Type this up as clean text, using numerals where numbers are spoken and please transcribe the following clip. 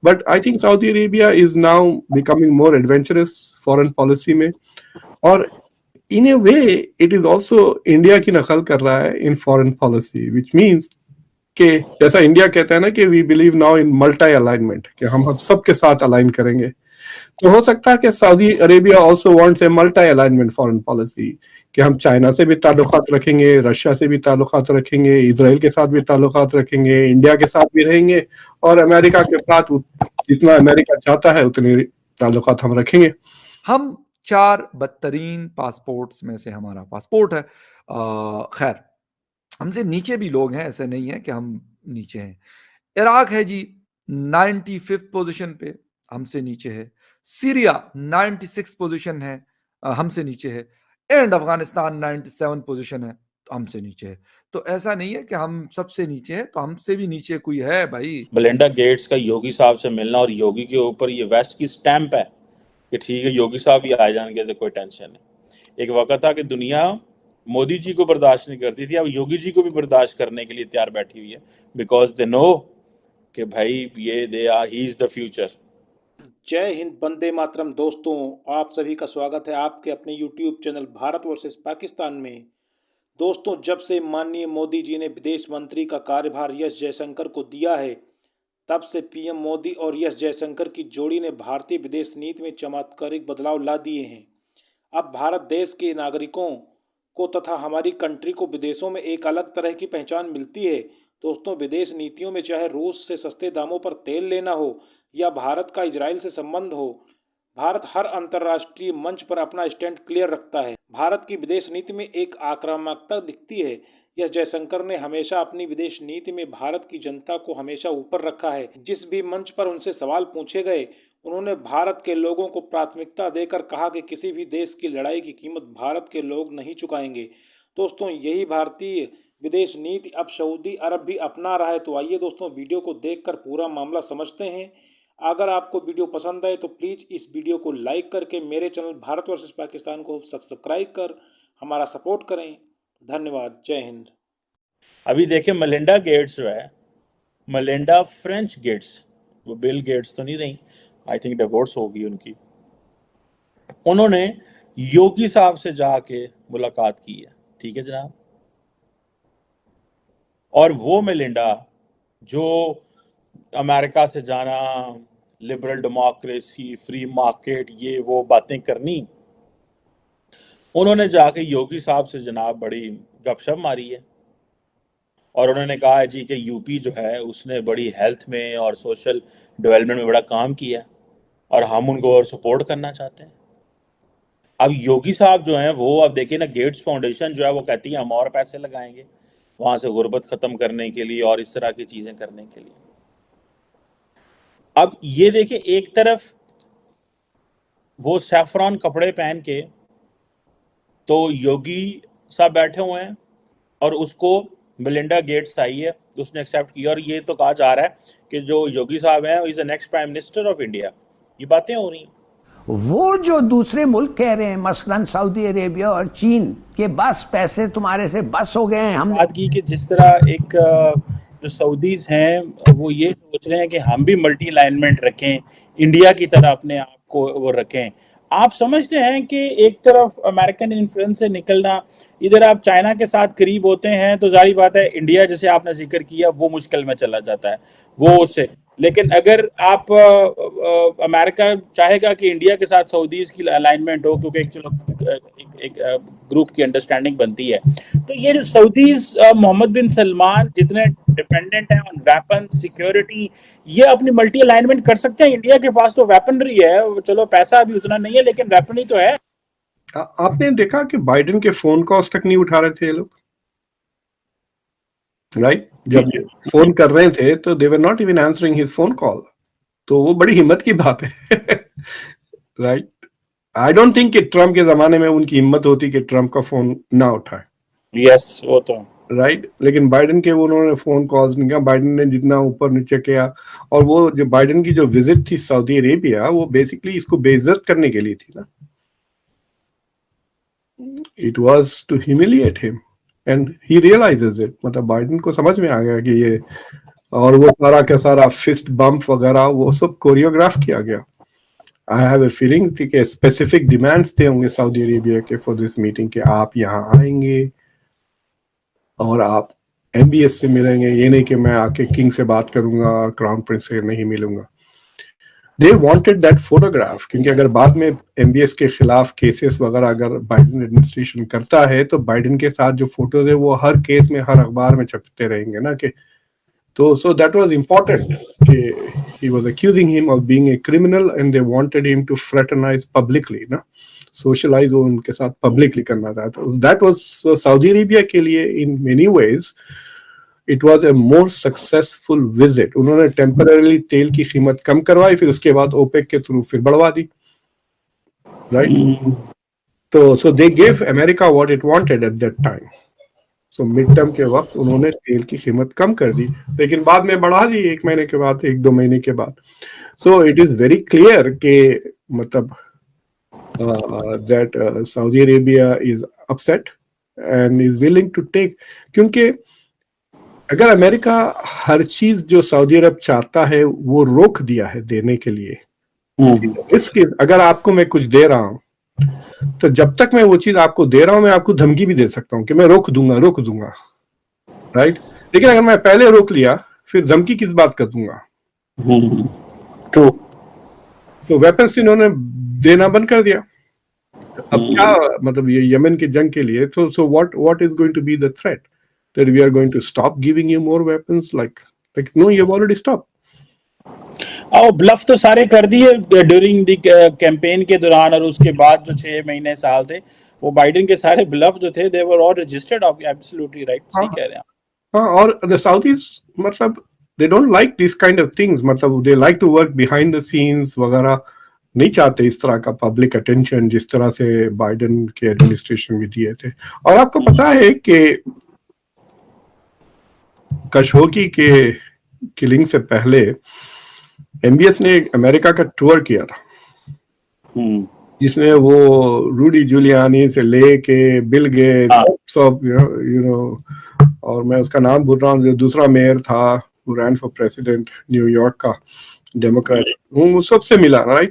But I think Saudi Arabia is now becoming more adventurous foreign policy में, और in a way it is also India की नकल कर रहा है in foreign policy, which means कि जैसा इंडिया कहता है ना कि we believe now in multi alignment, कि हम सबके साथ अलाइन करेंगे, तो हो सकता है कि Saudi Arabia also wants a multi alignment foreign policy, कि हम चाइना से भी ताल्लुकात रखेंगे, रशिया से भी ताल्लुकात रखेंगे, इसराइल के साथ भी ताल्लुकात रखेंगे, इंडिया के साथ भी रहेंगे, और अमेरिका के साथ जितना अमेरिका चाहता है उतने ताल्लुकात हम रखेंगे। हम 4 बदतरीन पासपोर्ट्स में से हमारा पासपोर्ट है। खैर, हमसे नीचे भी लोग हैं, ऐसे नहीं है कि हम नीचे हैं। इराक है जी 95th पोजीशन पे, हमसे नीचे है। सीरिया 96 पोजीशन है, हमसे नीचे है। एंड अफगानिस्तान 97 पोजीशन है, हमसे नीचे है। तो ऐसा नहीं है कि हम सबसे नीचे है, तो हमसे भी नीचे कोई है भाई। मेलिंडा गेट्स का योगी साहब से मिलना, और योगी के ऊपर ये वेस्ट की स्टैंप है कि ठीक है योगी साहब ही आ जाएंगे तो कोई टेंशन नहीं। एक वक्त था कि दुनिया मोदी जी को बर्दाश्त नहीं करती थी, अब योगी जी को भी बर्दाश्त करने के लिए तैयार बैठी हुई है, बिकॉज दे नो कि भाई ये they are he is the future. जय हिंद, वंदे मातरम। दोस्तों, आप सभी का स्वागत है आपके अपने YouTube channel Bharat versus Pakistan में। दोस्तों, जब से माननीय मोदी जी ने विदेश मंत्री का कार्यभार एस जयशंकर को दिया है, तब से पीएम मोदी और एस जयशंकर की जोड़ी ने भारतीय विदेश नीति में चमत्कारिक बदलाव ला दिए हैं। अब भारत देश के नागरिकों को तथा हमारी कंट्री को विदेशों में एक अलग तरह की पहचान मिलती है। दोस्तों, विदेश नीतियों में चाहे रूस से सस्ते दामों पर तेल लेना हो या भारत का इजराइल से संबंध हो, भारत हर अंतर्राष्ट्रीय मंच पर अपना स्टैंड क्लियर रखता है। भारत की विदेश नीति में एक आक्रामकता दिखती है। यह जयशंकर ने हमेशा अपनी विदेश नीति में भारत की जनता को हमेशा ऊपर रखा है। जिस भी मंच पर उनसे सवाल पूछे गए, उन्होंने भारत के लोगों को प्राथमिकता देकर कहा कि किसी भी देश की लड़ाई की कीमत भारत के लोग नहीं चुकाएंगे। दोस्तों, यही भारतीय विदेश नीति अब सऊदी अरब भी अपना रहा है। तो आइए दोस्तों, वीडियो को देखकर पूरा मामला समझते हैं। अगर आपको वीडियो पसंद आए तो प्लीज़ इस वीडियो को लाइक करके मेरे चैनल भारत वर्सेस पाकिस्तान को सब्सक्राइब कर हमारा सपोर्ट करें। धन्यवाद। जय हिंद। अभी देखिए, मेलिंडा गेट्स जो है, मेलिंडा फ्रेंच गेट्स, वो बिल गेट्स तो नहीं रही, आई थिंक डिवोर्स होगी उनकी। उन्होंने योगी साहब से जाके मुलाकात की है, ठीक है जनाब। और वो मेलिंडा जो अमेरिका से जाना, लिबरल डेमोक्रेसी, फ्री मार्केट, ये वो बातें करनी, उन्होंने जाके योगी साहब से जनाब बड़ी गपशप मारी है। और उन्होंने कहा है जी कि यूपी जो है उसने बड़ी हेल्थ में और सोशल डेवलपमेंट में बड़ा काम किया, और हम उनको और सपोर्ट करना चाहते हैं। अब योगी साहब जो हैं वो, अब देखिए ना, गेट्स फाउंडेशन जो है वो कहती है हम और पैसे लगाएंगे वहां से गुर्बत खत्म करने के लिए और इस तरह की चीजें करने के लिए। अब ये देखिए, एक तरफ वो सैफरॉन कपड़े पहन के तो योगी साहब बैठे हुए हैं, और उसको मेलिंडा गेट्स आई है तो उसने एक्सेप्ट किया, और ये तो कहा जा रहा है कि जो योगी साहब हैं is the next prime minister of India. ये बातें हो रही हैं। वो जो दूसरे मुल्क कह रहे हैं, मसलन सऊदी अरेबिया और चीन, के बस पैसे तुम्हारे से बस हो गए हैं। हम बात की कि जिस तरह एक जो सऊदीज हैं वो ये सोच रहे हैं कि हम भी मल्टी अलाइनमेंट रखें, इंडिया की तरह अपने आप को वो रखें। आप समझते हैं कि एक तरफ अमेरिकन इन्फ्लुएंस से निकलना, इधर आप चाइना के साथ करीब होते हैं, तो जारी बात है इंडिया, जैसे आपने जिक्र किया, वो मुश्किल में चला जाता है वो उससे। लेकिन अगर आप अमेरिका चाहेगा कि इंडिया के साथ सऊदीज की अलाइनमेंट हो, क्योंकि एक ग्रुप की अंडरस्टैंडिंग बनती है, तो ये जो सऊदीज मोहम्मद बिन सलमान जितने डिपेंडेंट हैं ऑन वेपन सिक्योरिटी, ये अपनी मल्टी अलाइनमेंट कर सकते हैं। इंडिया के पास तो वेपनरी है, चलो पैसा अभी उतना नहीं है लेकिन वेपनरी तो है। आपने देखा कि बाइडेन के फोन कॉल्स तक नहीं उठा रहे थे ये लोग, राइट? जब फोन कर रहे थे तो they were not even answering his phone call. तो वो बड़ी हिम्मत की बात है, राइट? आई डोंट थिंक कि ट्रम्प के जमाने में उनकी हिम्मत होती कि ट्रम्प का फोन ना उठाए। यस, वो तो राइट। लेकिन बाइडेन के उन्होंने फोन कॉल्स नहीं किया। बाइडेन ने जितना ऊपर नीचे किया, और वो जो बाइडेन की जो विजिट थी सऊदी अरेबिया, वो बेसिकली इसको बेइज्जत करने के लिए थी ना। It was to humiliate him and he realizes it. मतलब बाइडेन को समझ में आ गया कि ये और वो सारा का सारा फिस्ट बम्प वगैरह वो सब कोरियोग्राफ किया गया। आई हैव ए फीलिंग ठीक है स्पेसिफिक डिमांड्स थे होंगे सऊदी अरेबिया के फॉर दिस मीटिंग कि आप यहाँ आएंगे और आप MBS से मिलेंगे, ये नहीं कि मैं आके किंग से बात करूंगा, क्राउन प्रिंस से नहीं मिलूंगा। दे वांटेड दैट फोटोग्राफ, क्योंकि अगर बाद में MBS के खिलाफ केसेस वगैरह अगर बाइडेन एडमिनिस्ट्रेशन करता है तो बाइडेन के साथ जो फोटोज है वो हर केस में हर अखबार में छपते रहेंगे ना कि तो सो दैट वाज इम्पोर्टेंट कि he was accusing him of being a criminal and they wanted him to fraternize publicly ना, socialize वो उनके साथ publicly करना था। तो that was सऊदी अरेबिया के लिए in many ways it was a more successful visit। उन्होंने temporarily तेल की कीमत कम करवाई, फिर उसके बाद OPEC के थ्रू फिर बढ़वा दी, right? तो so they gave America what it wanted at that time। So mid term के वक्त उन्होंने तेल की कीमत कम कर दी, लेकिन बाद में बढ़ा दी 1 महीने के बाद, 1-2 महीने के बाद। So it is very clear कि मतलब that Saudi Arabia is upset and is willing to take, क्योंकि अगर अमेरिका हर चीज जो सऊदी अरब चाहता है वो रोक दिया है देने के लिए, इसके अगर आपको मैं कुछ दे रहा हूं तो जब तक मैं वो चीज आपको दे रहा हूं मैं आपको धमकी भी दे सकता हूं कि मैं रोक दूंगा, राइट? लेकिन अगर मैं पहले रोक लिया फिर धमकी किस बात का दूंगा? ट्रू। सो वेपन्स इन्होंने देना बंद कर दिया। अब क्या मतलब ये यमन की जंग के लिए तो so what is going to be the threat that we are going to stop giving you more weapons like no you have already stop. और ब्लफ तो सारे कर दिए ड्यूरिंग द कैंपेन के दौरान, और उसके बाद जो 6 महीने साल थे वो बाइडेन के सारे ब्लफ जो थे they were all registered. Absolutely right, सही कह रहे हैं आप। हाँ, और द साउदीज मतलब they don't like this kind of things, मतलब they like to work behind the scenes वगैरह, नहीं चाहते इस तरह का पब्लिक अटेंशन जिस तरह से बाइडेन के एडमिनिस्ट्रेशन में दिए थे। और आपको पता है कि खशोगी के किलिंग से पहले MBS ने अमेरिका का टूर किया था, जिसमें वो रूडी जूलियानी से लेके बिल गेट्स सब यू नो और मैं उसका नाम भूल रहा हूँ, जो दूसरा मेयर था वो रैन फॉर प्रेसिडेंट न्यूयॉर्क का डेमोक्रेट, वो सबसे मिला, राइट?